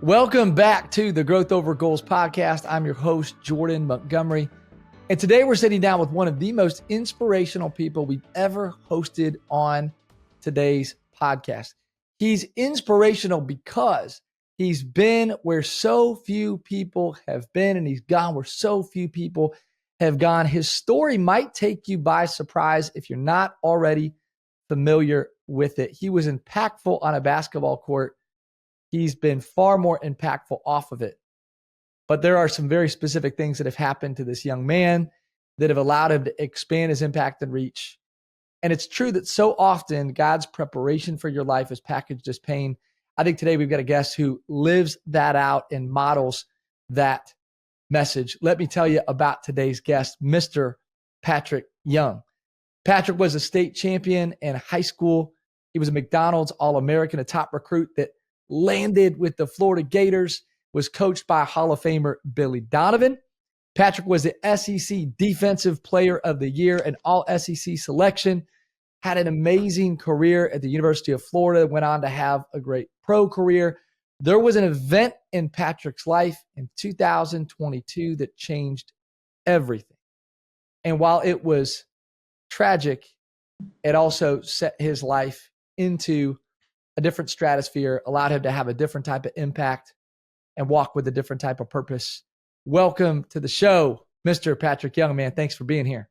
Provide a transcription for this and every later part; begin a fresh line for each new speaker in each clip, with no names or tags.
Welcome back to the Growth Over Goals podcast. I'm your host, Jordan Montgomery. And today we're sitting down with one of the most inspirational people we've ever hosted on today's podcast. He's inspirational because he's been where so few people have been, and he's gone where so few people have gone. His story might take you by surprise if you're not already familiar with it. He was impactful on a basketball court. He's been far more impactful off of it. But there are some very specific things that have happened to this young man that have allowed him to expand his impact and reach. And it's true that so often God's preparation for your life is packaged as pain. I think today we've got a guest who lives that out and models that message. Let me tell you about today's guest, Mr. Patric Young. Patric was a state champion in high school. He was a McDonald's All-American, a top recruit that landed with the Florida Gators, was coached by Hall of Famer Billy Donovan. Patric was the SEC Defensive Player of the Year, an All-SEC selection, had an amazing career at the University of Florida, went on to have a great pro career. There was an event in Patric's life in 2022 that changed everything. And while it was tragic, it also set his life into a different stratosphere, allowed him to have a different type of impact and walk with a different type of purpose. Welcome to the show, Mr. Patric Young, man. Thanks for being here.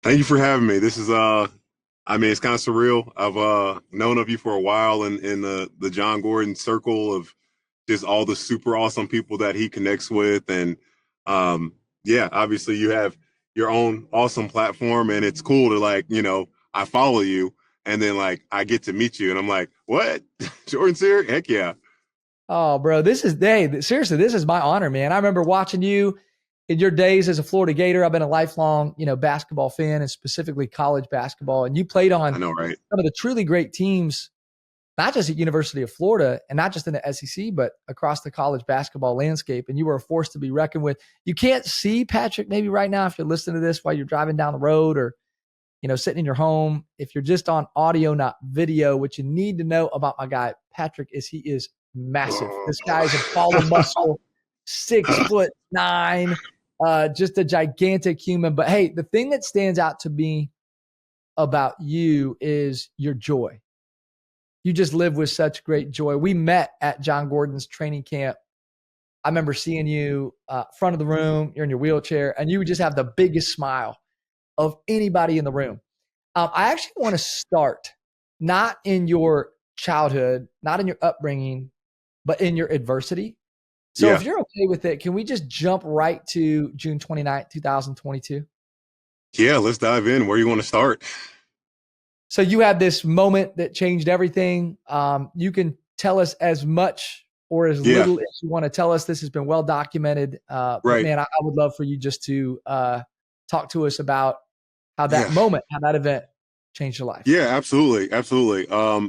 Thank you for having me. This is, it's kind of surreal. I've known of you for a while in the John Gordon circle of just all the super awesome people that he connects with. And obviously you have your own awesome platform, and it's cool to I follow you. And then I get to meet you and I'm like, what? Jordan's here? Heck yeah.
Oh, bro, seriously, this is my honor, man. I remember watching you in your days as a Florida Gator. I've been a lifelong, basketball fan, and specifically college basketball. And you played on some of the truly great teams, not just at University of Florida and not just in the SEC, but across the college basketball landscape. And you were a force to be reckoned with. You can't see Patric maybe right now if you're listening to this while you're driving down the road or sitting in your home. If you're just on audio, not video, what you need to know about my guy, Patric, is he is massive. This guy's a ball of muscle, 6'9", just a gigantic human. But hey, the thing that stands out to me about you is your joy. You just live with such great joy. We met at John Gordon's training camp. I remember seeing you front of the room. You're in your wheelchair, and you would just have the biggest smile of anybody in the room. I actually want to start not in your childhood, not in your upbringing, but in your adversity. So if you're okay with it, can we just jump right to June 29th, 2022?
Yeah, let's dive in. Where you want to start?
So you had this moment that changed everything. You can tell us as much or as little as you want to tell us. This has been well documented. But man, I would love for you just to talk to us about how that moment, how that event changed your life.
Yeah, absolutely. Absolutely.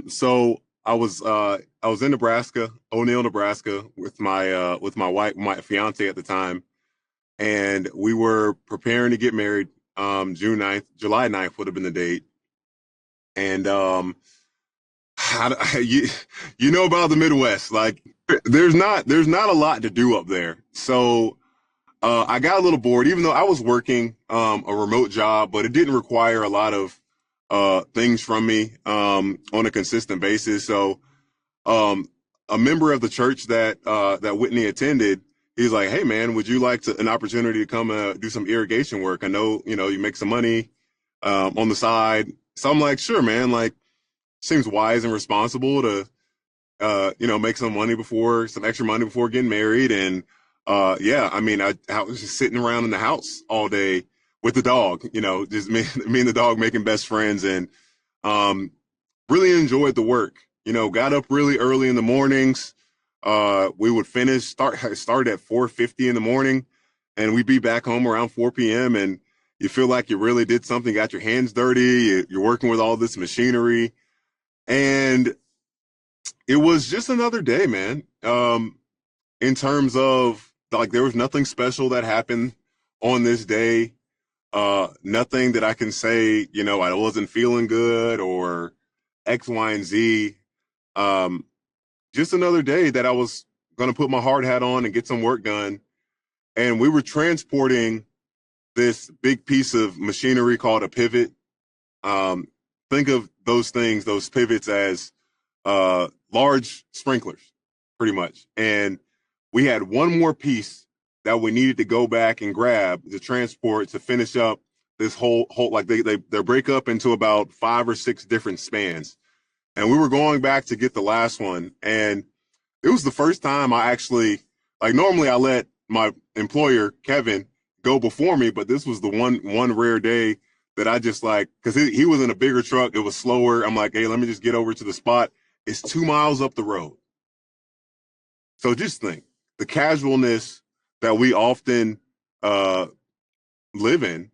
So I was in Nebraska, O'Neill, Nebraska with my wife, my fiance at the time. And we were preparing to get married. July 9th would have been the date. And, you know about the Midwest, there's not a lot to do up there. So, I got a little bored, even though I was working a remote job, but it didn't require a lot of things from me on a consistent basis. So a member of the church that Whitney attended, he's like, hey, man, would you like an opportunity to come do some irrigation work? I know, you make some money on the side. So I'm like, sure, man, seems wise and responsible to, make some extra money before getting married. And I was just sitting around in the house all day with the dog, just me and the dog making best friends, and really enjoyed the work. Got up really early in the mornings. We would start at 4:50 in the morning, and we'd be back home around 4 p.m. And you feel like you really did something, got your hands dirty. You're working with all this machinery, and it was just another day, man. In terms of there was nothing special that happened on this day. Nothing that I can say, I wasn't feeling good or X, Y, and Z. Just another day that I was going to put my hard hat on and get some work done. And we were transporting this big piece of machinery called a pivot. Think of those things, those pivots, as large sprinklers, pretty much. And we had one more piece that we needed to go back and grab to transport to finish up this whole like they break up into about 5 or 6 different spans. And we were going back to get the last one. And it was the first time I actually, like, normally I let my employer, Kevin, go before me, but this was the one rare day that I just, like, because he was in a bigger truck. It was slower. I'm like, hey, let me just get over to the spot. It's 2 miles up the road. So just think the casualness that we often live in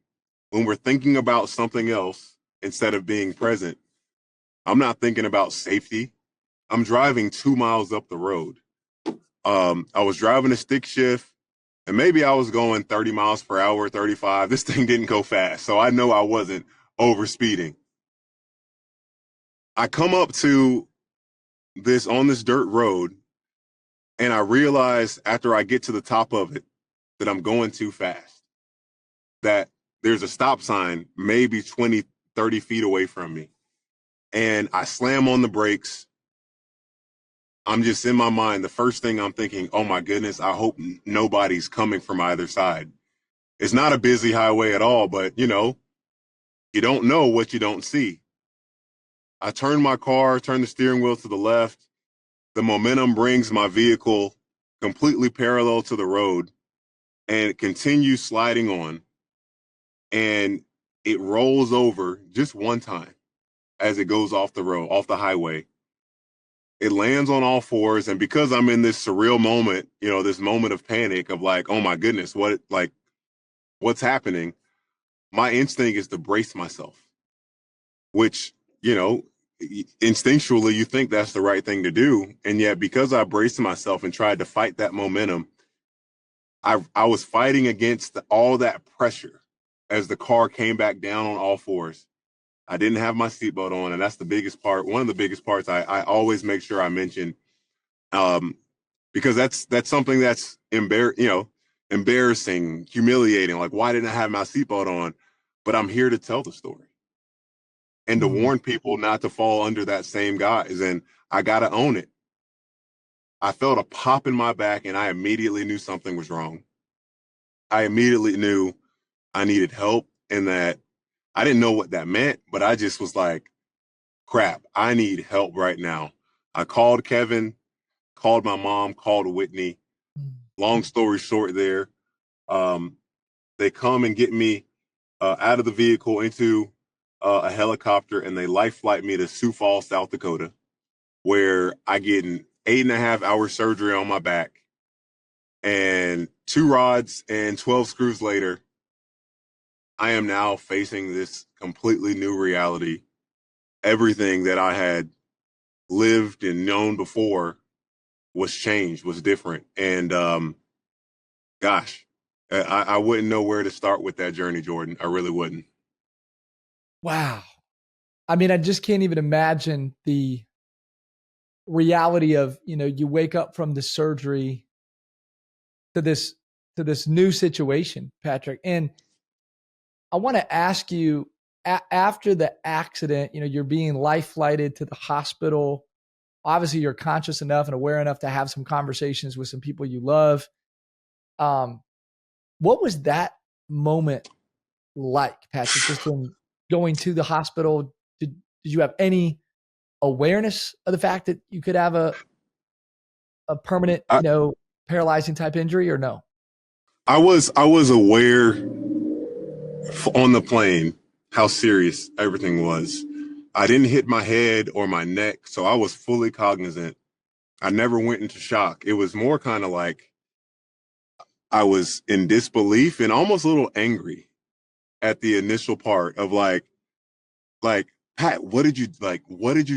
when we're thinking about something else instead of being present. I'm not thinking about safety. I'm driving 2 miles up the road. I was driving a stick shift, and maybe I was going 30 miles per hour, 35. This thing didn't go fast, so I know I wasn't over speeding. I come up to this dirt road, and I realize after I get to the top of it that I'm going too fast, that there's a stop sign maybe 20, 30 feet away from me. And I slam on the brakes. I'm just, in my mind, the first thing I'm thinking, oh my goodness, I hope nobody's coming from either side. It's not a busy highway at all, but you don't know what you don't see. I turn the steering wheel to the left. The momentum brings my vehicle completely parallel to the road, and it continues sliding on. And it rolls over just one time as it goes off the highway. It lands on all fours, and because I'm in this surreal moment, this moment of panic of like, oh my goodness, what's happening? My instinct is to brace myself, which, instinctually you think that's the right thing to do. And yet, because I braced myself and tried to fight that momentum, I was fighting against all that pressure as the car came back down on all fours. I didn't have my seatbelt on, and that's the biggest part. One of the biggest parts I always make sure I mention, because that's something that's embarrassing, humiliating. Like, why didn't I have my seatbelt on? But I'm here to tell the story and to warn people not to fall under that same guise. And I got to own it. I felt a pop in my back, and I immediately knew something was wrong. I immediately knew I needed help, and that I didn't know what that meant, but I just was like, crap, I need help right now. I called Kevin, called my mom, called Whitney. Long story short there, they come and get me out of the vehicle into a helicopter, and they life flight me to Sioux Falls, South Dakota, where I get an 8.5-hour surgery on my back. And 2 rods and 12 screws later, I am now facing this completely new reality. Everything that I had lived and known before was changed, was different. And gosh, I wouldn't know where to start with that journey, Jordan. I really wouldn't.
Wow. I mean, I just can't even imagine the reality of, you wake up from the surgery to this new situation, Patric. And I want to ask you, after the accident, you're being life flighted to the hospital. Obviously, you're conscious enough and aware enough to have some conversations with some people you love. What was that moment like, Patric? Just in going to the hospital, did you have any awareness of the fact that you could have a permanent, paralyzing type injury, or no?
I was aware on the plane how serious everything was. I didn't hit my head or my neck, so I was fully cognizant. I never went into shock. It was more kind of like I was in disbelief and almost a little angry at the initial part of like, Pat, what did you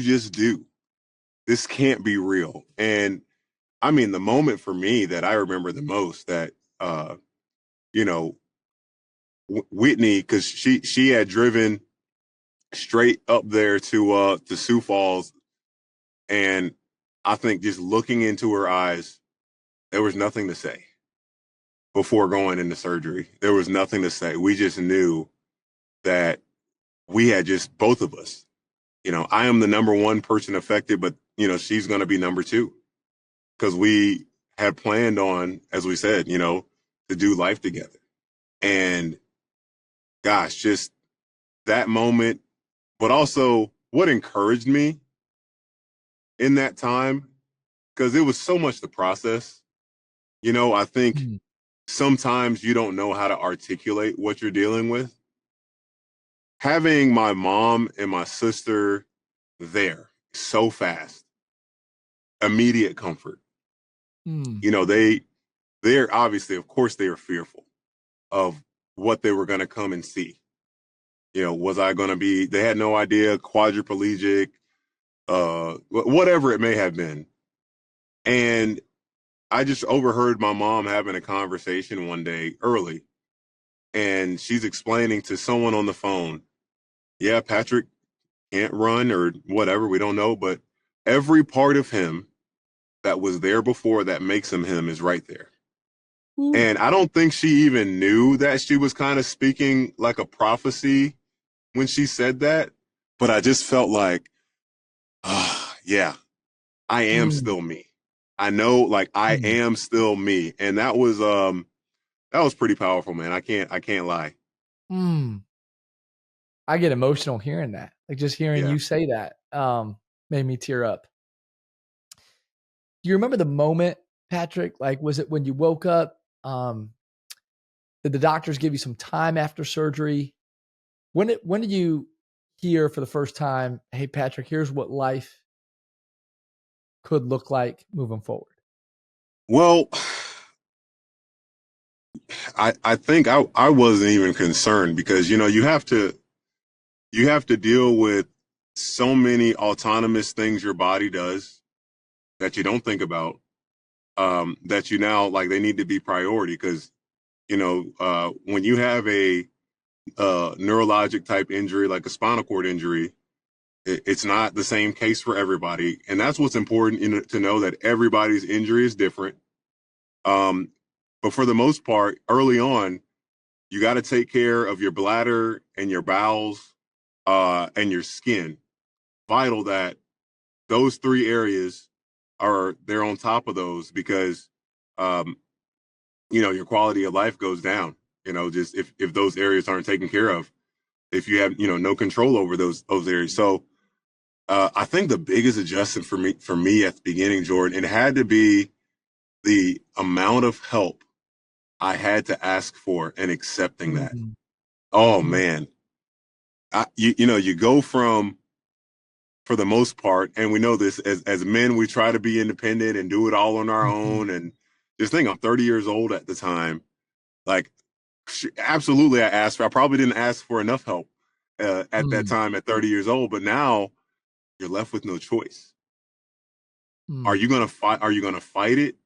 just do? This can't be real. And I mean, the moment for me that I remember the most, that Whitney, because she had driven straight up there to Sioux Falls, and I think just looking into her eyes there was nothing to say before going into surgery. There was nothing to say. We just knew that we had just both of us. I am the number one person affected, but she's going to be number two because we had planned on, as we said, to do life together. And gosh, just that moment, but also what encouraged me in that time, because it was so much the process. I think sometimes you don't know how to articulate what you're dealing with. Having my mom and my sister there so fast, immediate comfort. They're obviously, of course, they were fearful of what they were going to come and see. Was I going to be, they had no idea, quadriplegic, whatever it may have been. And I just overheard my mom having a conversation one day early, and she's explaining to someone on the phone, yeah, Patrick can't run or whatever, we don't know, but every part of him that was there before that makes him is right there. Ooh. And I don't think she even knew that she was kind of speaking like a prophecy when she said that, but I just felt like, yeah, I am still me. I know, like, I am still me. And that was pretty powerful, man. I can't lie.
I get emotional hearing that. Like, just hearing you say that made me tear up. Do you remember the moment, Patrick? Like, was it when you woke up? Did the doctors give you some time after surgery? When did you hear for the first time, hey, Patrick, here's what life could look like moving forward?
Well, I think I wasn't even concerned because, you have to deal with so many autonomous things your body does that you don't think about, that now, like, they need to be priority because, when you have a neurologic type injury, like a spinal cord injury, it's not the same case for everybody. And that's what's important to know, that everybody's injury is different. But for the most part, early on, you got to take care of your bladder and your bowels, and your skin. Vital that those three areas they're on top of those because, your quality of life goes down, just if those areas aren't taken care of, if you have, no control over those areas. So, I think the biggest adjustment for me at the beginning, Jordan, it had to be the amount of help I had to ask for and accepting that. Oh man, you go from, for the most part, and we know this as men, we try to be independent and do it all on our own. And just think, I'm 30 years old at the time. Like, absolutely, I probably didn't ask for enough help at that time at 30 years old, but now you're left with no choice. Are you going to fight? Are you going to fight it?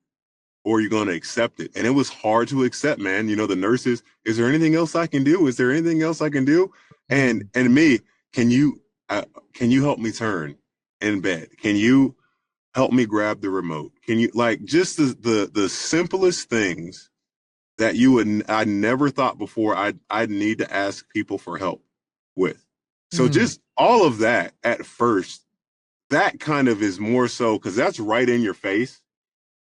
Or are you going to accept it? And it was hard to accept, man. The nurses, is there anything else I can do? Is there anything else I can do? And me, can you help me turn in bed? Can you help me grab the remote? Can you, like, just the simplest things that I never thought before I'd need to ask people for help with. So just all of that at first, that kind of is more so because that's right in your face.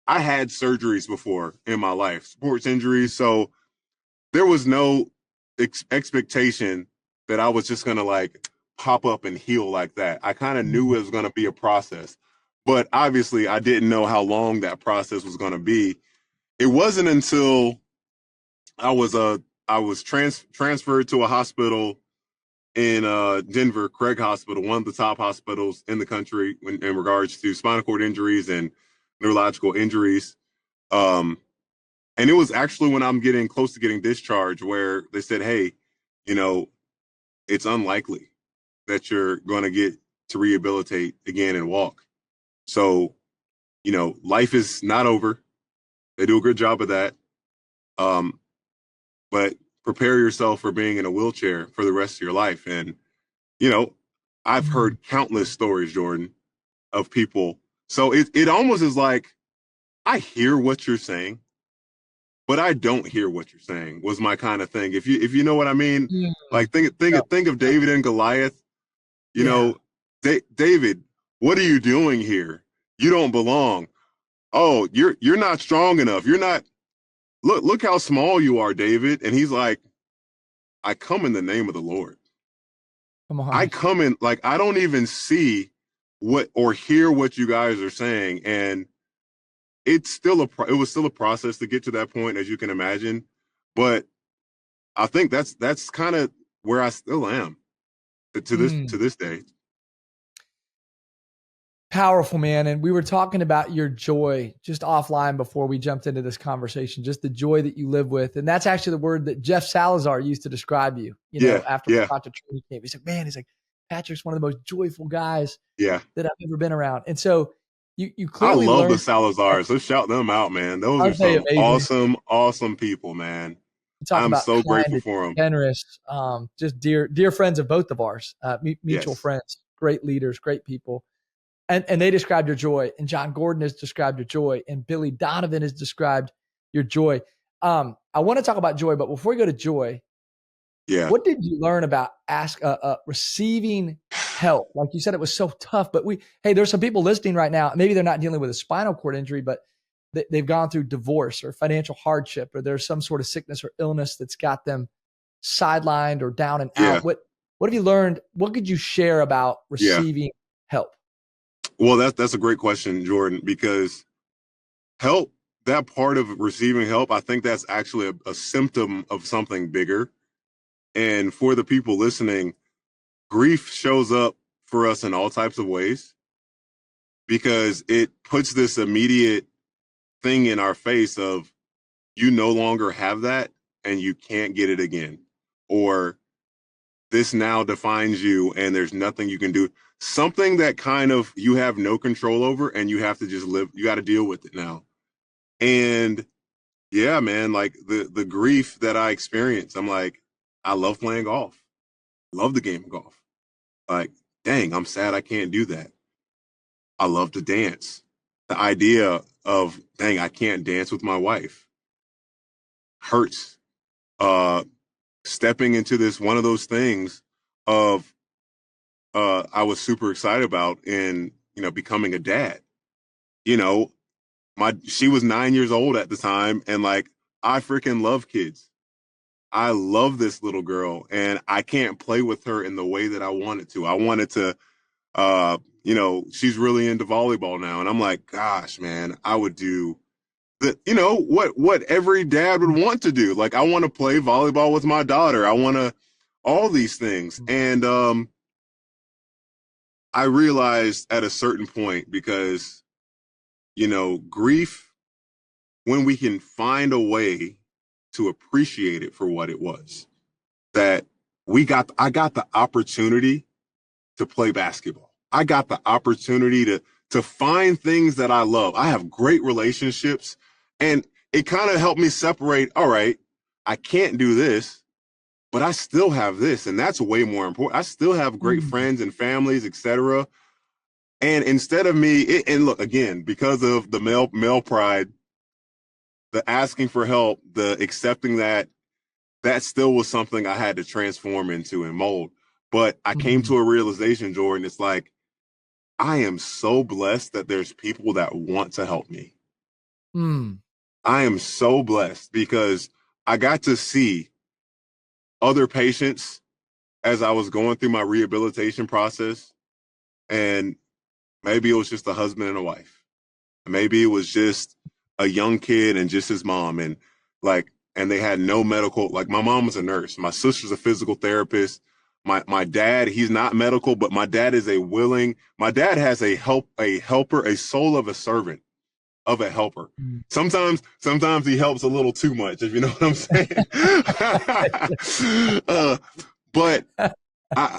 I had surgeries before in my life, sports injuries. So there was no expectation that I was just going to, like, pop up and heal like that. I kind of knew it was going to be a process, but obviously I didn't know how long that process was going to be. It wasn't until I was transferred to a hospital in Denver, Craig Hospital, one of the top hospitals in the country in regards to spinal cord injuries and neurological injuries. And it was actually when I'm getting close to getting discharged where they said, hey, it's unlikely that you're going to get to rehabilitate again and walk. So, life is not over. They do a good job of that. But prepare yourself for being in a wheelchair for the rest of your life. And, I've heard countless stories, Jordan, of people. So it almost is like I hear what you're saying, but I don't hear what you're saying was my kind of thing. If you know what I mean,
Mm.
like think of David and Goliath. You
Yeah.
know, David, what are you doing here? You don't belong. Oh, you're not strong enough. You're not. Look how small you are, David. And he's like, I come in the name of the Lord.
Come
I
on.
come in like I don't even see what or hear what you guys are saying, and it was still a process to get to that point, as you can imagine. But I think that's kind of where I still am to
Mm.
this day.
Powerful, man. And we were talking about your joy just offline before we jumped into this conversation, just the joy that you live with. And that's actually the word that Jeff Salazar used to describe you,
Yeah,
after we
yeah,
talked to training camp. He said, man, he's like, Patric's one of the most joyful guys
yeah.
that I've ever been around. And so you
I
clearly
love the
learned,
Salazars. Let's shout them out, man. Those are
aren't they
some
amazing?
awesome, awesome people, man.
You talk
I'm
about
so
kind
grateful
and
for them.
generous, just dear friends of both of ours, mutual
Yes.
friends, great leaders, great people. And they described your joy, and John Gordon has described your joy, and Billy Donovan has described your joy. I want to talk about joy, but before we go to joy,
Yeah.
what did you learn about receiving help? Like you said, it was so tough, but hey, there's some people listening right now. Maybe they're not dealing with a spinal cord injury, but they've gone through divorce or financial hardship, or there's some sort of sickness or illness that's got them sidelined or down and
Yeah.
out. What have you learned? What could you share about
Yeah.
receiving help?
Well, that's a great question, Jordan, because help, that part of receiving help, I think that's actually a symptom of something bigger. And for the people listening, grief shows up for us in all types of ways because it puts this immediate thing in our face of you no longer have that and you can't get it again. Or this now defines you and there's nothing you can do. Something that kind of you have no control over and you have to just live, you got to deal with it now. And yeah, man, like the grief that I experienced, I'm like, I love playing golf. Love the game of golf. Like, dang, I'm sad I can't do that. I love to dance. The idea of, dang, I can't dance with my wife hurts. Uh, Stepping into this one of those things of I was super excited about in becoming a dad. You know, she was 9 years old at the time, and like I freaking love kids. I love this little girl, and I can't play with her in the way that I wanted to. I wanted to, she's really into volleyball now, and I'm like, gosh, man, I would do what every dad would want to do. Like, I want to play volleyball with my daughter. I want to all these things, and I realized at a certain point because grief, when we can find a way to appreciate it for what it was, that I got the opportunity to play basketball. I got the opportunity to find things that I love. I have great relationships, and it kind of helped me separate, all right, I can't do this, but I still have this, and that's way more important. I still have great
Mm.
friends and families, etc. And instead of and look again, because of the male pride, the asking for help, the accepting that still was something I had to transform into and mold. But I came
Mm.
to a realization, Jordan, it's like, I am so blessed that there's people that want to help me.
Mm.
I am so blessed because I got to see other patients as I was going through my rehabilitation process. And maybe it was just a husband and a wife. Maybe it was just a young kid and just his mom. And they had no medical, like my mom was a nurse. My sister's a physical therapist. My dad, he's not medical, but my dad has a helper, a soul of a servant, of a helper.
Mm.
Sometimes he helps a little too much, if you know what I'm saying. But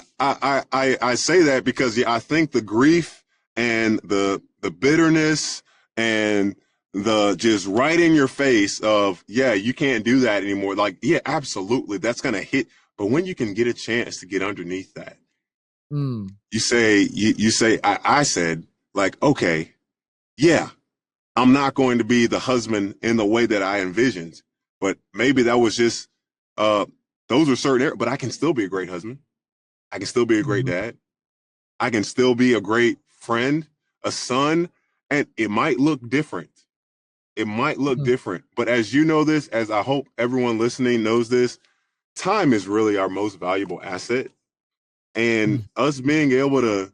I say that because I think the grief and the bitterness and the just right in your face of, yeah, you can't do that anymore. Like, yeah, absolutely. That's going to hit. But when you can get a chance to get underneath that,
Mm.
you say, I said, like, okay, yeah, I'm not going to be the husband in the way that I envisioned. But maybe that was just, those are certain areas, but I can still be a great husband. I can still be a great
Mhm.
dad. I can still be a great friend, a son, and it might look different. It might look
Mhm.
different. But as you know this, as I hope everyone listening knows this, time is really our most valuable asset. And
Mhm.
us being able to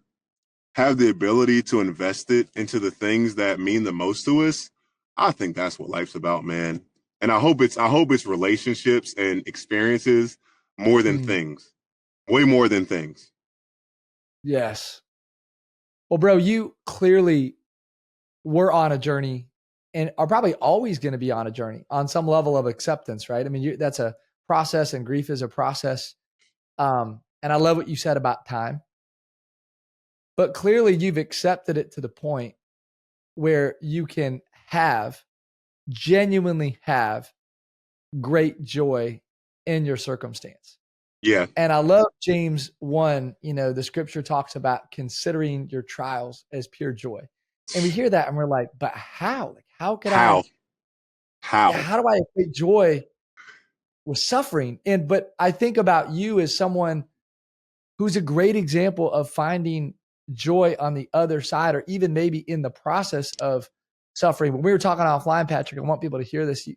have the ability to invest it into the things that mean the most to us, I think that's what life's about, man. And I hope it's relationships and experiences more than
Mhm.
things. Way more than things.
Yes. Well, bro, you clearly were on a journey and are probably always going to be on a journey on some level of acceptance, right? I mean, that's a process, and grief is a process. And I love what you said about time, but clearly you've accepted it to the point where you can genuinely have great joy in your circumstance.
Yeah.
And I love James 1, the scripture talks about considering your trials as pure joy. And we hear that and we're like, but how? Like, how could I,
How? How?
how do I equate joy with suffering? But I think about you as someone who's a great example of finding joy on the other side, or even maybe in the process of suffering. When we were talking offline, Patrick, I want people to hear this.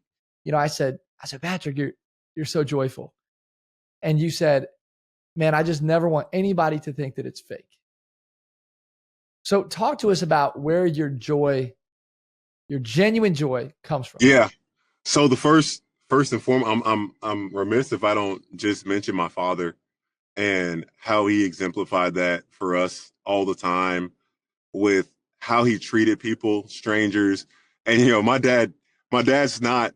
I said, Patrick, you're so joyful. And you said, man, I just never want anybody to think that it's fake. So talk to us about where your joy, your genuine joy comes from.
Yeah. So the first and foremost, I'm remiss if I don't just mention my father and how he exemplified that for us all the time with how he treated people, strangers. And my dad's not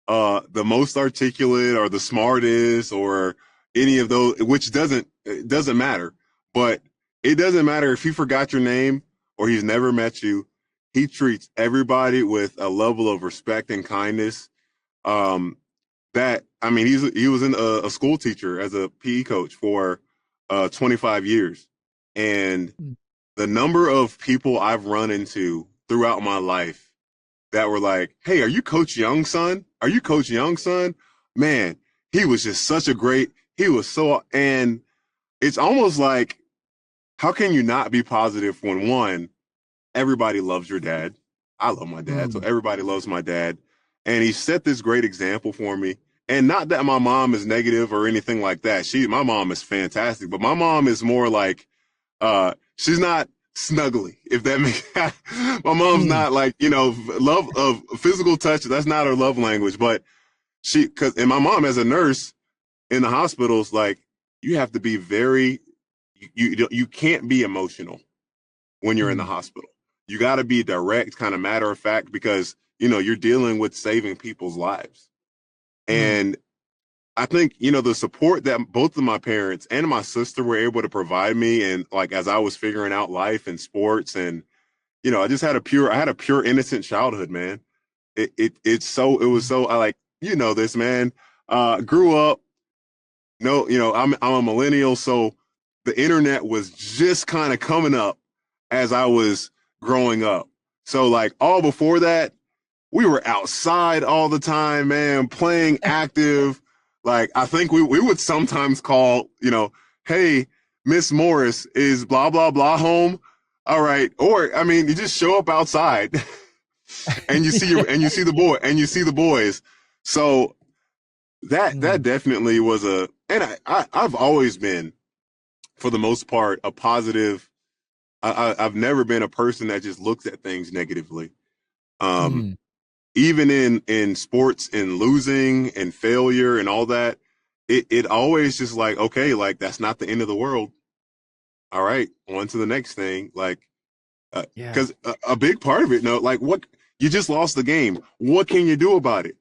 the most articulate or the smartest or any of those, which it doesn't matter. But it doesn't matter if he forgot your name or he's never met you. He treats everybody with a level of respect and kindness. Um, that I mean, he was in a school teacher as a PE coach for 25 years, and
Mm.
the number of people I've run into throughout my life that were like, "Hey, are you Coach Young, son? Are you Coach Young, son?" Man, he was just such a great. He was so, and it's almost like, how can you not be positive when one, everybody loves your dad. I love my dad, so
Mm.
everybody loves my dad. And he set this great example for me. And not that my mom is negative or anything like that. My mom is fantastic, but my mom is more like, she's not snuggly, if that makes my mom's
Mm.
not like, love of physical touch. That's not her love language, but and my mom as a nurse in the hospitals, like, you have to be very, you can't be emotional when you're in the
Mm.
hospital. You got to be direct, kind of matter of fact, because you're dealing with saving people's lives.
Mm.
And I think the support that both of my parents and my sister were able to provide me, and like as I was figuring out life and sports, and I had a pure innocent childhood, man. It was
Mm.
so I like this, man. Grew up, no, I'm a millennial, so the internet was just kind of coming up as I was growing up. So like all before that, we were outside all the time, man, playing active. Like I think we would sometimes call, hey, Miss Morris, is blah blah blah home? All right. Or I mean, you just show up outside and you see the boy and you see the boys. So that
Mm.
definitely was and I've always been, for the most part, a positive. I've never been a person that just looks at things negatively. Um,
Mm.
Even in sports and losing and failure and all that, it always just like, okay, like that's not the end of the world. All right, on to the next thing. Like,
Yeah.
because a big part of it, no, like what you just lost the game. What can you do about it?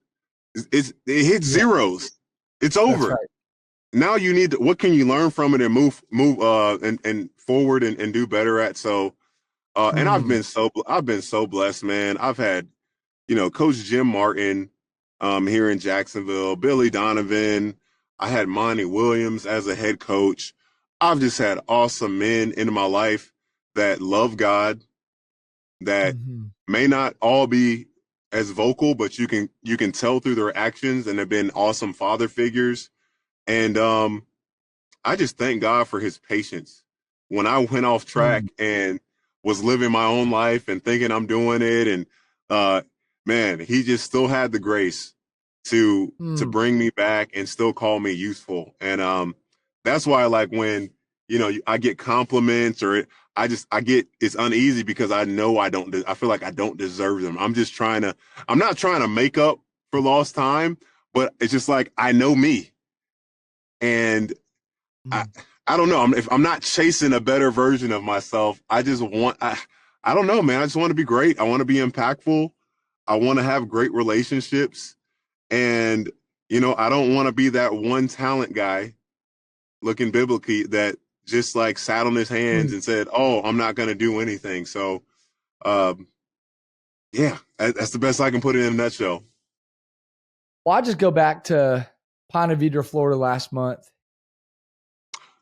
It hits
Yeah.
zeros. It's
That's
over.
right.
Now you need to, what can you learn from it and move and forward and do better at. So and
Mm.
I've been so blessed, man. I've had Coach Jim Martin here in Jacksonville, Billy Donovan. I had Monty Williams as a head coach. I've just had awesome men in my life that love God, that
Mm-hmm.
may not all be as vocal, but you can tell through their actions, and have been awesome father figures. And I just thank God for his patience. When I went off track and was living my own life and thinking I'm doing it, and uh, man, he just still had the grace to
Mm.
bring me back and still call me useful. And that's why, like, when I get compliments, or I get, it's uneasy because I know I feel like I don't deserve them. I'm not trying to make up for lost time, but it's just like I know me, and I
Mm.
I don't know. If I'm not chasing a better version of myself, I don't know, man. I just want to be great. I want to be impactful. I want to have great relationships, and I don't want to be that one talent guy looking biblically that just like sat on his hands
Mm.
and said, "Oh, I'm not going to do anything." So, um, yeah, that's the best I can put it in a nutshell.
Well, I just go back to Ponte Vedra, Florida last month,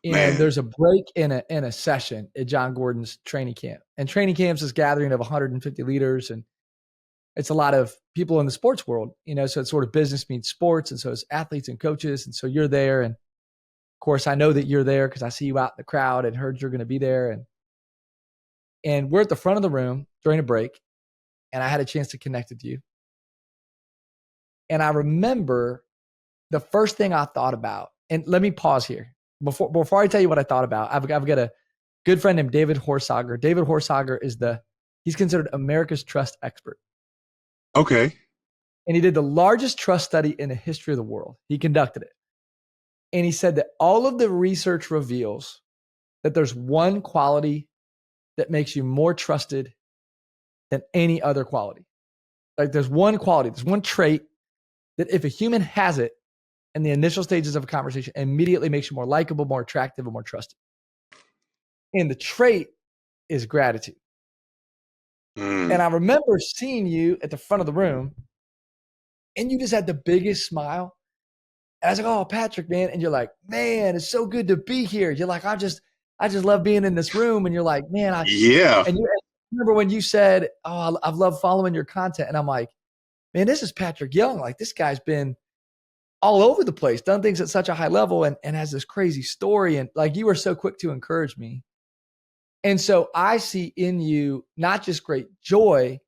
and
Man,
there's a break in a session at John Gordon's training camp. And training camp's this gathering of 150 leaders, and it's a lot of people in the sports world, so it's sort of business meets sports, and so it's athletes and coaches, and so you're there. And of course, I know that you're there because I see you out in the crowd and heard you're going to be there. And we're at the front of the room during a break, and I had a chance to connect with you. And I remember the first thing I thought about, and let me pause here. Before I tell you what I thought about, I've got a good friend named David Horsager. David Horsager he's considered America's trust expert.
okay,
And he did the largest trust study in the history of the world. He conducted it. And he said that all of the research reveals that there's one quality that makes you more trusted than any other quality. Like there's one quality, there's one trait that if a human has it in the initial stages of a conversation, immediately makes you more likable, more attractive, and more trusted. And the trait is gratitude. And
mm,
I remember seeing you at the front of the room, and you just had the biggest smile. And I was like, "Oh, Patric, man." And you're like, "Man, it's so good to be here." You're like, I just love being in this room." And you're like, "Man,
yeah,
and I remember when you said, "Oh, I've loved following your content." And I'm like, "Man, this is Patric Young. Like this guy's been all over the place, done things at such a high level, and has this crazy story." And like you were so quick to encourage me. And so I see in you not just great joy,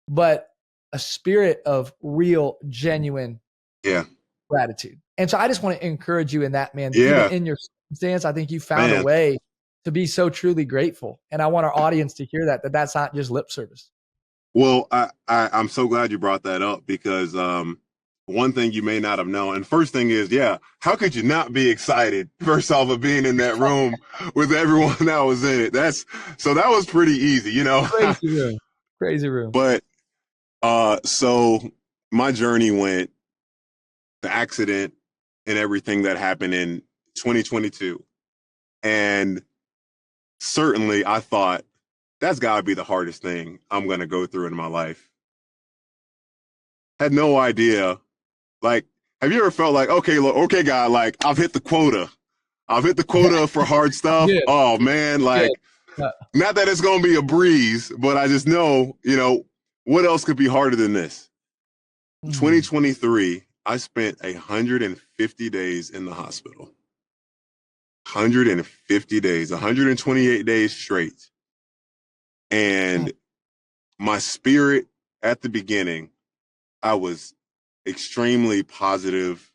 but a spirit of real, genuine
yeah,
gratitude. And so I just want to encourage you in that, man. Even
yeah,
in your circumstance, I think you found a
man.
way to be so truly grateful. And I want our audience to hear that that's not just lip service.
Well, I'm so glad you brought that up because one thing you may not have known, and first thing is, yeah, how could you not be excited first off of being in that room with everyone that was in it? That was pretty easy,
Crazy room. Crazy room.
But so my journey went, the accident and everything that happened in 2022, and certainly I thought that's got to be the hardest thing I'm gonna go through in my life. Had no idea. Like, have you ever felt like, okay, look, okay, God, like I've hit the quota. I've hit the quota for hard stuff.
Good.
Oh man,
Good.
like not that it's gonna be a breeze, but I just know, what else could be harder than this?
Mm.
2023, I spent 150 days in the hospital. 150 days, 128 days straight.
Mm.
And my spirit at the beginning, I was extremely positive,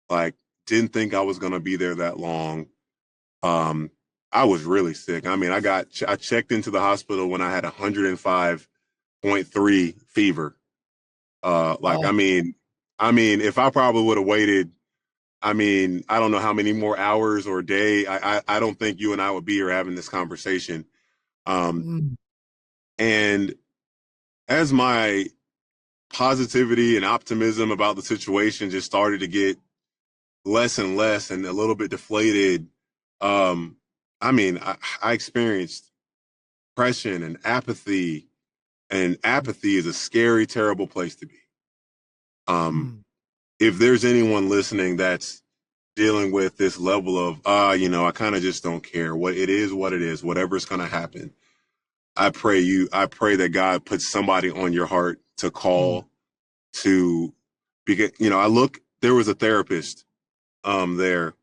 like didn't think I was going to be there that long. Um, I was really sick. I mean, I checked into the hospital when I had 105.3 fever. Like,
Oh.
if I probably would have waited, I don't know how many more hours or day, I don't think you and I would be here having this conversation. Um,
Mm.
and as my positivity and optimism about the situation just started to get less and less and a little bit deflated, um, I experienced depression and apathy, and apathy is a scary, terrible place to be. Um,
Mm.
if there's anyone listening that's dealing with this level of, I kind of just don't care what it is, whatever's going to happen. I pray that God puts somebody on your heart to call to, because, there was a therapist there.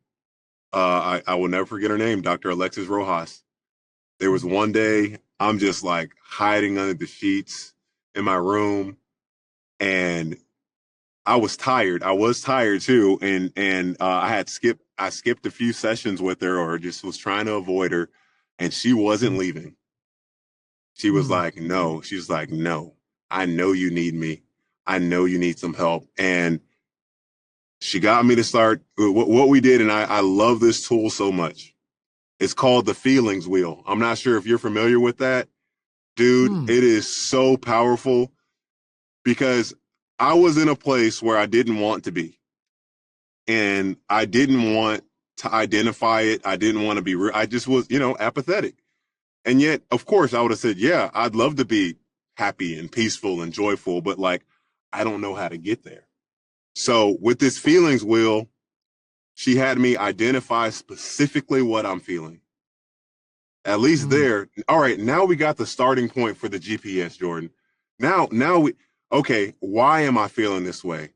I will never forget her name, Dr. Alexis Rojas. There was one day I'm just like hiding under the sheets in my room, and I was tired. I was tired too, and I skipped a few sessions with her, or just was trying to avoid her, and she wasn't leaving. She was like, no. She's like, no. I know you need me. I know you need some help, and she got me to start what we did, and I love this tool so much. It's called the feelings wheel. I'm not sure if you're familiar with that, dude. It is so powerful, because I was in a place where I didn't want to be. And I didn't want to identify it. I didn't want to be I just was, apathetic. And yet, of course, I would have said, yeah, I'd love to be happy and peaceful and joyful, but like, I don't know how to get there. So with this feelings wheel, she had me identify specifically what I'm feeling. At least there. All right, now we got the starting point for the GPS, Jordan. Okay, why am I feeling this way?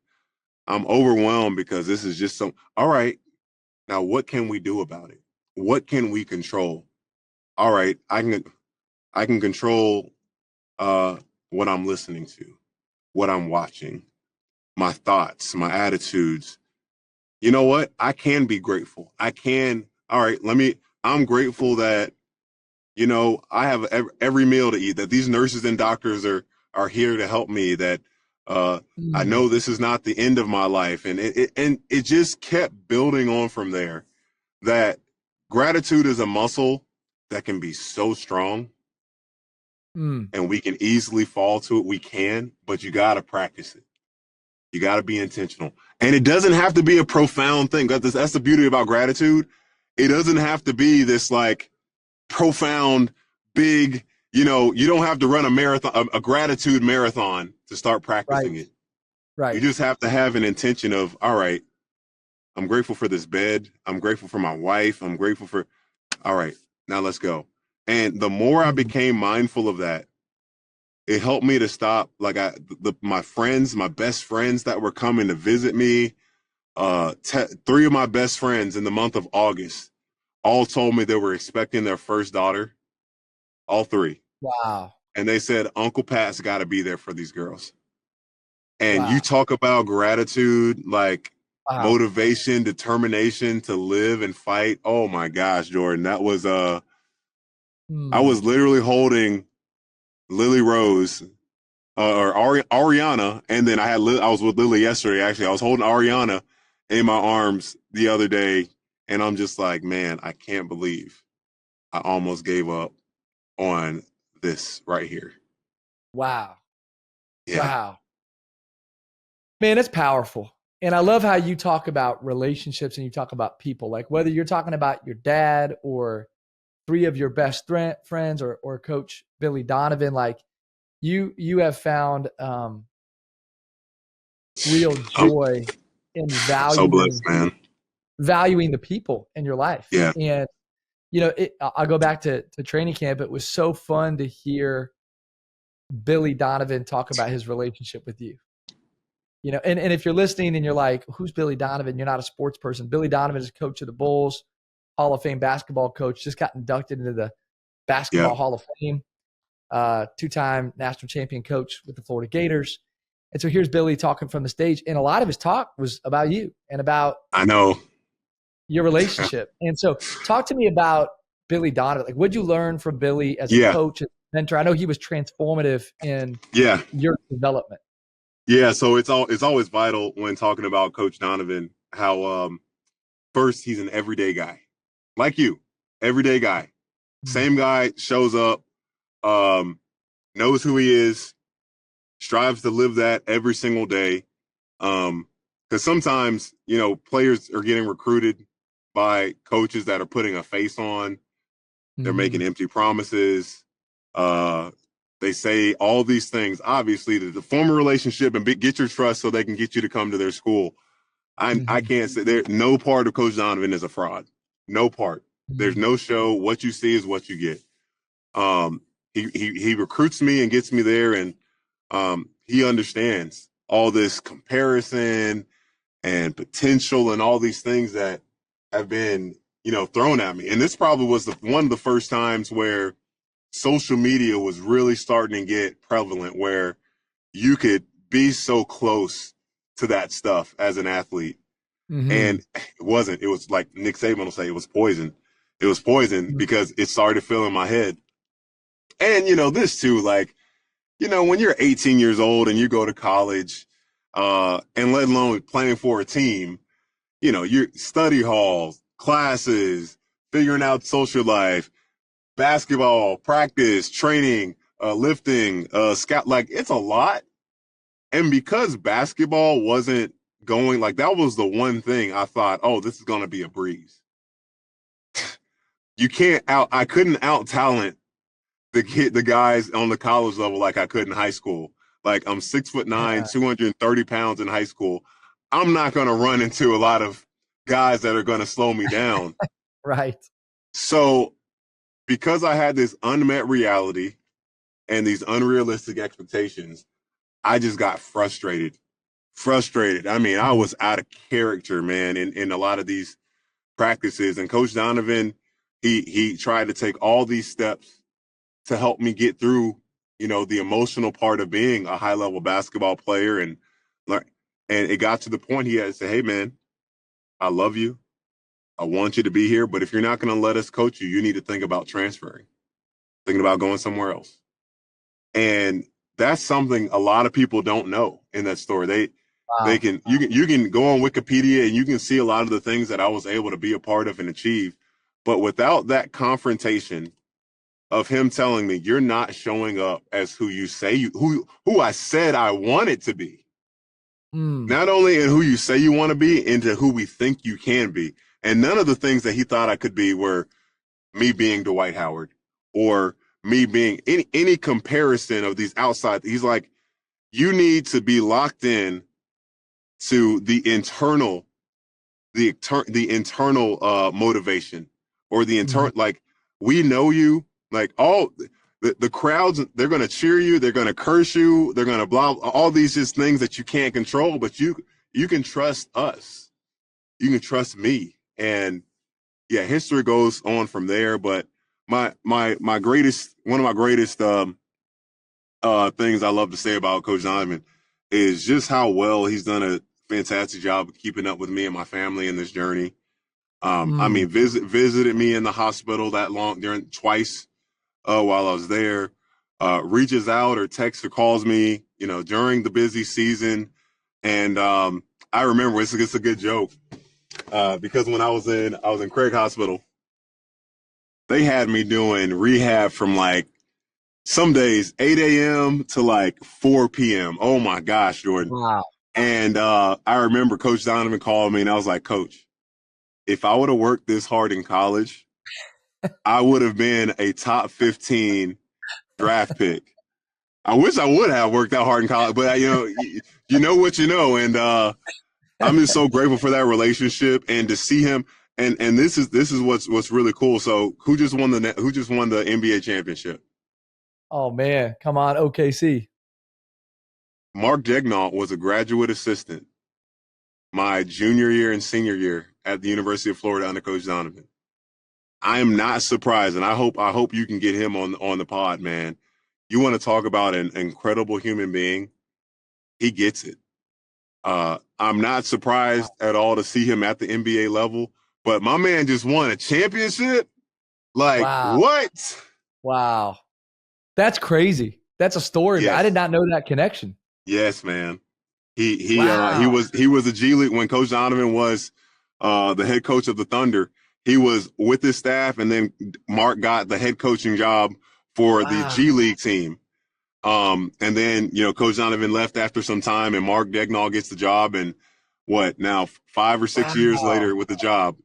I'm overwhelmed because this is just all right, now what can we do about it? What can we control? All right, I can control what I'm listening to, what I'm watching, my thoughts, my attitudes. You know what? I can be grateful. All right, I'm grateful that, I have every meal to eat, that these nurses and doctors are here to help me, that I know this is not the end of my life. And it just kept building on from there, that gratitude is a muscle that can be so strong, and we can easily fall to it. We can, but you got to practice it. You got to be intentional. And it doesn't have to be a profound thing. That's the beauty about gratitude. It doesn't have to be this like profound, big, you don't have to run a marathon, a gratitude marathon to start practicing it.
Right.
You just have to have an intention of, all right, I'm grateful for this bed. I'm grateful for my wife. I'm grateful for, all right, now let's go. And the more I became mindful of that, it helped me to stop. Like my friends, my best friends that were coming to visit me, 3 of my best friends in the month of August all told me they were expecting their first daughter. All 3.
Wow.
And they said, Uncle Pat's got to be there for these girls. And you talk about gratitude, like motivation, determination to live and fight. Oh my gosh, Jordan, that was I was literally holding Lily Rose or Ariana, and then I was with Lily yesterday. Actually, I was holding Ariana in my arms the other day, and I'm just like, man, I can't believe I almost gave up on this right here.
Wow.
Yeah.
Wow. Man, it's powerful. And I love how you talk about relationships and you talk about people, like whether you're talking about your dad or 3 of your best friends or Coach Billy Donovan, like you have found real joy in
So blessed, man.
valuing the people in your life.
Yeah.
And, I'll go back to training camp. It was so fun to hear Billy Donovan talk about his relationship with you. And if you're listening and you're like, who's Billy Donovan? You're not a sports person. Billy Donovan is coach of the Bulls, Hall of Fame basketball coach, just got inducted into the Basketball Hall of Fame, 2-time national champion coach with the Florida Gators. And so here's Billy talking from the stage. And a lot of his talk was about you and about
I know
your relationship. And so talk to me about Billy Donovan. Like, what'd you learn from Billy as a coach, as a mentor? I know he was transformative in your development.
Yeah, so it's always vital when talking about Coach Donovan how first, he's an everyday guy. Like you, everyday guy. Same guy, shows up, knows who he is, strives to live that every single day. Because sometimes, players are getting recruited by coaches that are putting a face on. They're making empty promises. They say all these things, obviously, to form a relationship and get your trust so they can get you to come to their school. I can't say no part of Coach Donovan is a fraud. No part. There's no show. What you see is what you get. he recruits me and gets me there, and he understands all this comparison and potential and all these things that have been, thrown at me. And this probably was one of the first times where social media was really starting to get prevalent, where you could be so close to that stuff as an athlete.
Mm-hmm.
And it was like Nick Saban will say, it was poison. It was poison because it started to fill in my head. And, this too, like, when you're 18 years old and you go to college, and let alone playing for a team, your study halls, classes, figuring out social life, basketball, practice, training, lifting, scout, like it's a lot. And because basketball wasn't going, like that was the one thing I thought, oh, this is going to be a breeze. I couldn't out talent the guys on the college level like I could in high school. Like I'm 6'9", 230 pounds in high school. I'm not going to run into a lot of guys that are going to slow me down.
Right. So
because I had this unmet reality and these unrealistic expectations, I just got frustrated. I mean, I was out of character, man, in a lot of these practices. And Coach Donovan, he tried to take all these steps to help me get through, the emotional part of being a high-level basketball player. And it got to the point he had to say, hey, man, I love you. I want you to be here. But if you're not going to let us coach you, you need to think about transferring, thinking about going somewhere else. And that's something a lot of people don't know in that story. You can go on Wikipedia and you can see a lot of the things that I was able to be a part of and achieve. But without that confrontation of him telling me, you're not showing up as who you say who I said I wanted to be. Not only in who you say you want to be, into who we think you can be. And none of the things that he thought I could be were me being Dwight Howard or me being any comparison of these outside. He's like, you need to be locked in to the internal motivation or the internal, like, we know you, like all the crowds, they're going to cheer you, they're going to curse you, they're going to blah, all these just things that you can't control, but you can trust us. You can trust me. And yeah, history goes on from there. But one of my greatest things I love to say about Coach Donovan is just how well he's done a fantastic job of keeping up with me and my family in this journey. I mean, visited me in the hospital twice while I was there, reaches out or texts or calls me, during the busy season. And I remember it's a good joke because when I was in Craig Hospital, they had me doing rehab from like some days 8 a.m. to like 4 p.m. Oh my gosh, Jordan.
Wow.
And I remember Coach Donovan called me and I was like, Coach, if I would have worked this hard in college, I would have been a top 15 draft pick. I wish I would have worked that hard in college, but you know what you know. And I'm just so grateful for that relationship and to see him. And this is what's really cool. So who just won the NBA championship?
Oh man, come on, OKC.
Mark Daigneault was a graduate assistant my junior year and senior year at the University of Florida under Coach Donovan. I am not surprised, and I hope you can get him on the pod, man. You want to talk about an incredible human being? He gets it. I'm not surprised at all to see him at the NBA level, but my man just won a championship. Like,
wow.
What?
Wow. That's crazy. That's a story. Yes. I did not know that connection.
Yes, man. He was a G League when Coach Donovan was the head coach of the Thunder. He was with his staff, and then Mark got the head coaching job for the G League team. And then, Coach Donovan left after some time, and Mark Daigneault gets the job. And what now, 5 or 6 years later with the job,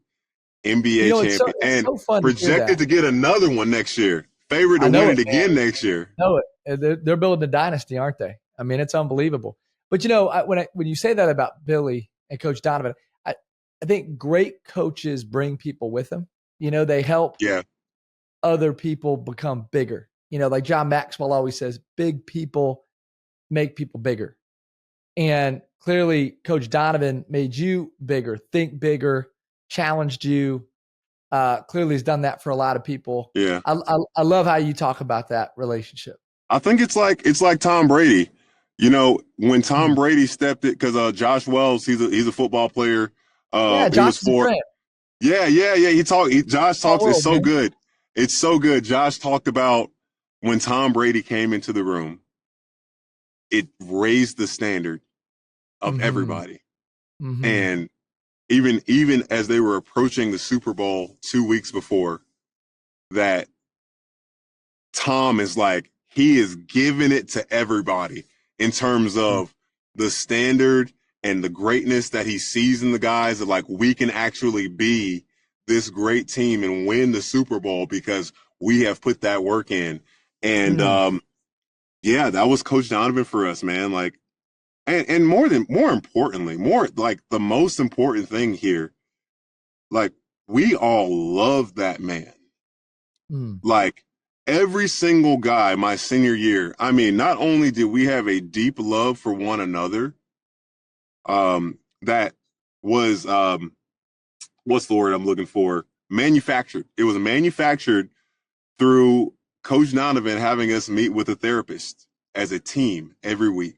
NBA champion, and so projected to get another one next year. Favored to win it again next year.
No, they're building a dynasty, aren't they? I mean, it's unbelievable. But when you say that about Billy and Coach Donovan, I think great coaches bring people with them. They help other people become bigger. Like John Maxwell always says, big people make people bigger. And clearly Coach Donovan made you bigger, think bigger, challenged you. Clearly has done that for a lot of people.
Yeah.
I love how you talk about that relationship.
I think it's like Tom Brady. When Tom Brady stepped it, because Josh Wells, he's a football player.
Yeah,
It was
Josh is a
for
friend.
Yeah. Josh talks. It's so good. It's so good. Josh talked about when Tom Brady came into the room, it raised the standard of everybody. And even as they were approaching the Super Bowl 2 weeks before, that Tom is like, he is giving it to everybody in terms of the standard and the greatness that he sees in the guys, that like, we can actually be this great team and win the Super Bowl because we have put that work in. And yeah, that was Coach Donovan for us, man. Like, and more importantly, the most important thing here, like, we all love that man. Like, every single guy my senior year, I mean, not only did we have a deep love for one another, that was, what's the word I'm looking for? Manufactured. It was manufactured through Coach Donovan having us meet with a therapist as a team every week.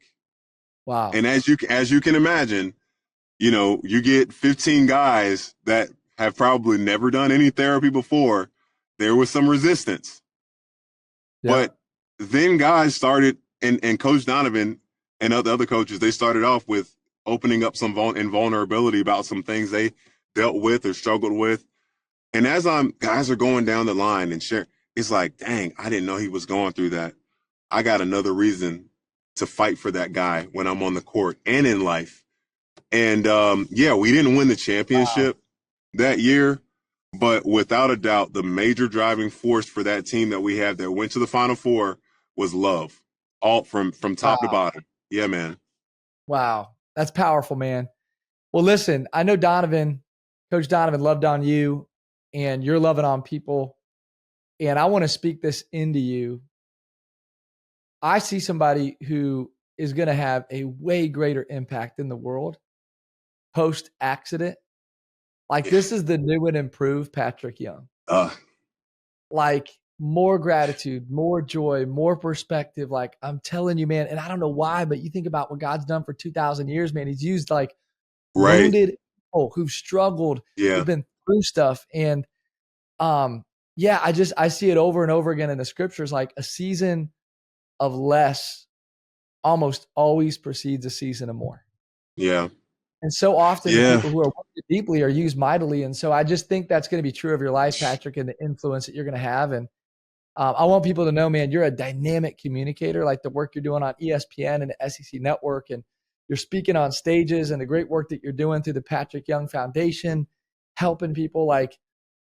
Wow.
And as you can imagine, you get 15 guys that have probably never done any therapy before. There was some resistance.
Yeah.
But then guys started, and Coach Donovan and other coaches, they started off with opening up some vulnerability about some things they dealt with or struggled with. And as guys are going down the line and share, it's like, dang, I didn't know he was going through that. I got another reason to fight for that guy when I'm on the court and in life. And yeah, we didn't win the championship that year, but without a doubt, the major driving force for that team that we have that went to the Final Four was love, all from top to bottom. Yeah, man.
Wow. That's powerful, man. Well, listen, I know Coach Donovan loved on you, and you're loving on people. And I want to speak this into you. I see somebody who is going to have a way greater impact in the world post accident. Like, this is the new and improved Patric Young. Like, more gratitude, more joy, more perspective. Like, I'm telling you, man, and I don't know why, but you think about what God's done for 2,000 years, man. He's used like wounded people who've struggled, who've been through stuff. And yeah, I see it over and over again in the scriptures, like a season of less almost always precedes a season of more.
Yeah.
And so often the people who are wounded deeply are used mightily. And so I just think that's going to be true of your life, Patric, and the influence that you're going to have. And I want people to know, man, you're a dynamic communicator, like the work you're doing on ESPN and the SEC Network, and you're speaking on stages, and the great work that you're doing through the Patric Young Foundation, helping people. Like,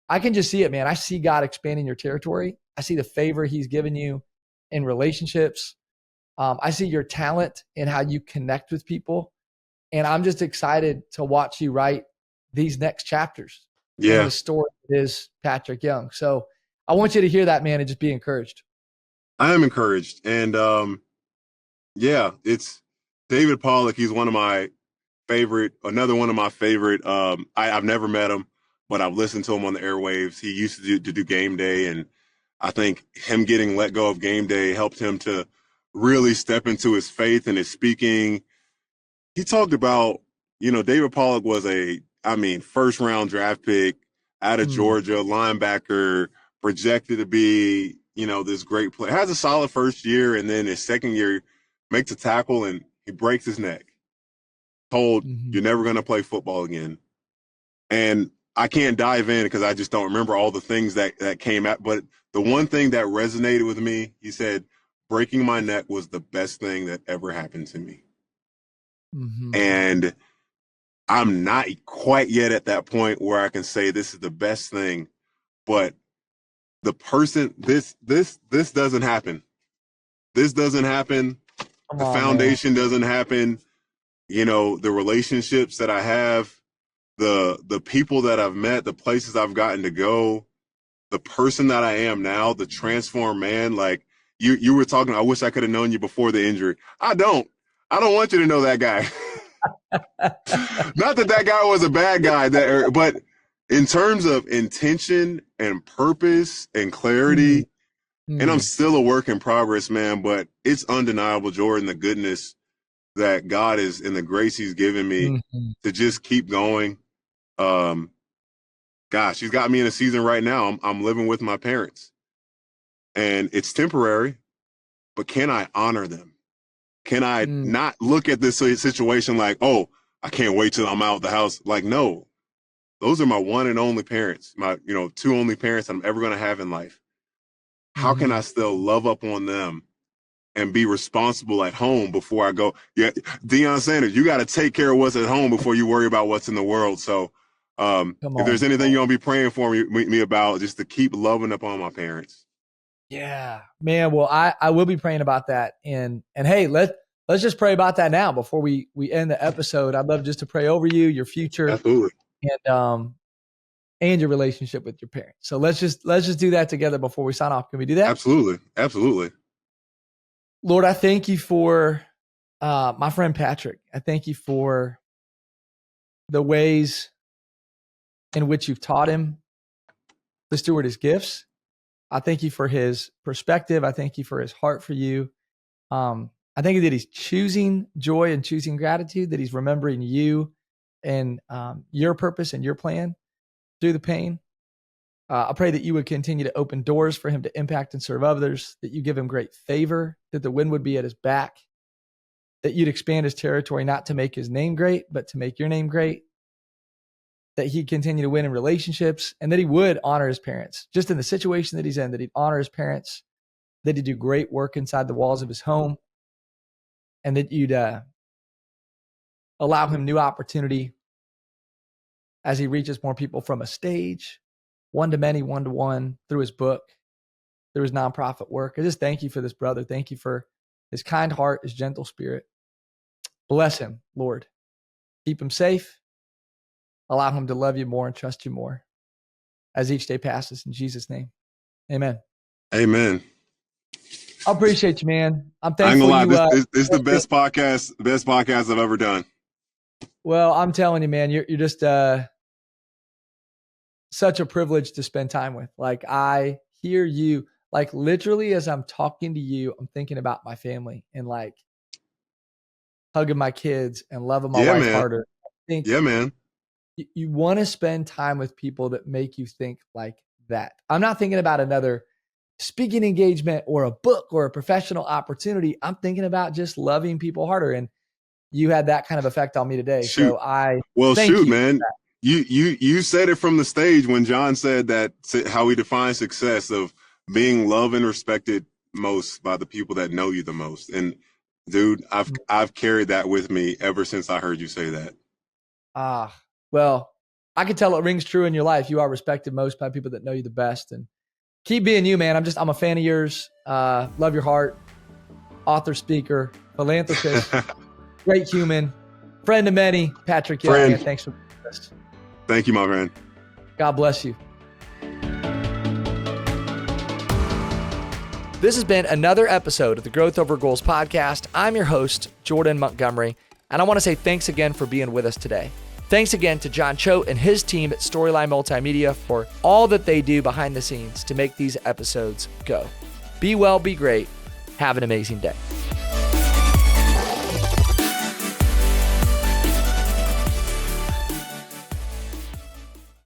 I can just see it, man. I see God expanding your territory. I see the favor he's given you in relationships. I see your talent and how you connect with people. And I'm just excited to watch you write these next chapters in the story that is Patric Young. So I want you to hear that, man, and just be encouraged.
I am encouraged. And yeah, it's David Pollack. He's another one of my favorite. I've never met him, but I've listened to him on the airwaves. He used to do game day, and I think him getting let go of game day helped him to really step into his faith and his speaking. He talked about, David Pollack was first round draft pick out of Georgia, linebacker, projected to be, this great player. Has a solid first year, and then his second year makes a tackle and he breaks his neck. Told, you're never going to play football again. And I can't dive in because I just don't remember all the things that came out. But the one thing that resonated with me, he said, breaking my neck was the best thing that ever happened to me. And I'm not quite yet at that point where I can say this is the best thing, but the person, this doesn't happen. This doesn't happen. The foundation doesn't happen. The relationships that I have, the people that I've met, the places I've gotten to go, the person that I am now, the transformed man, like you were talking, I wish I could have known you before the injury. I don't want you to know that guy. Not that that guy was a bad guy, but in terms of intention and purpose and clarity, and I'm still a work in progress, man, but it's undeniable, Jordan, the goodness that God is and the grace he's given me to just keep going. Gosh, he's got me in a season right now. I'm living with my parents, and it's temporary, but can I honor them? Can I not look at this situation like, oh, I can't wait till I'm out the house? Like, no, those are my one and only parents, my, two only parents I'm ever going to have in life. How can I still love up on them and be responsible at home before I go? Yeah, Deion Sanders, you got to take care of what's at home before you worry about what's in the world. So if there's anything you're going to be praying for me about, just to keep loving up on my parents.
Yeah, man. Well, I will be praying about that. And hey, let's just pray about that now before we end the episode. I'd love just to pray over you, your future.
Absolutely.
And your relationship with your parents. So let's just do that together before we sign off. Can we do that?
Absolutely.
Lord, I thank you for my friend Patrick. I thank you for the ways in which you've taught him to steward his gifts. I thank you for his perspective. I thank you for his heart for you. I thank you that he's choosing joy and choosing gratitude, that he's remembering you and your purpose and your plan through the pain. I pray that you would continue to open doors for him to impact and serve others, that you give him great favor, that the wind would be at his back, that you'd expand his territory, not to make his name great, but to make your name great, that he'd continue to win in relationships, and that he would honor his parents, just in the situation that he's in, that he'd honor his parents, that he'd do great work inside the walls of his home, and that you'd allow him new opportunity as he reaches more people from a stage, one to many, one to one, through his book, through his nonprofit work. I just thank you for this brother. Thank you for his kind heart, his gentle spirit. Bless him, Lord. Keep him safe. Allow him to love you more and trust you more as each day passes. In Jesus' name, amen.
Amen.
I appreciate you, man. I'm thankful.
I ain't gonna lie, this is the best podcast I've ever done.
Well, I'm telling you, man, you're just such a privilege to spend time with. Like, I hear you, like, literally as I'm talking to you, I'm thinking about my family and like hugging my kids and loving my wife harder.
Man.
You want to spend time with people that make you think like that. I'm not thinking about another speaking engagement or a book or a professional opportunity. I'm thinking about just loving people harder. And you had that kind of effect on me today.
Shoot.
So thank you,
man. You said it from the stage when John said that, how he defines success of being loved and respected most by the people that know you the most. And dude, I've carried that with me ever since I heard you say that.
Well, I can tell it rings true in your life. You are respected most by people that know you the best, and keep being you, man. I'm a fan of yours. Love your heart. Author, speaker, philanthropist, great human, friend of many, Patric Young. Man, thanks for this.
Thank you, my friend.
God bless you. This has been another episode of the Growth Over Goals podcast. I'm your host, Jordan Montgomery, and I want to say thanks again for being with us today. Thanks again to John Choate and his team at Storyline Multimedia for all that they do behind the scenes to make these episodes go. Be well, be great. Have an amazing day.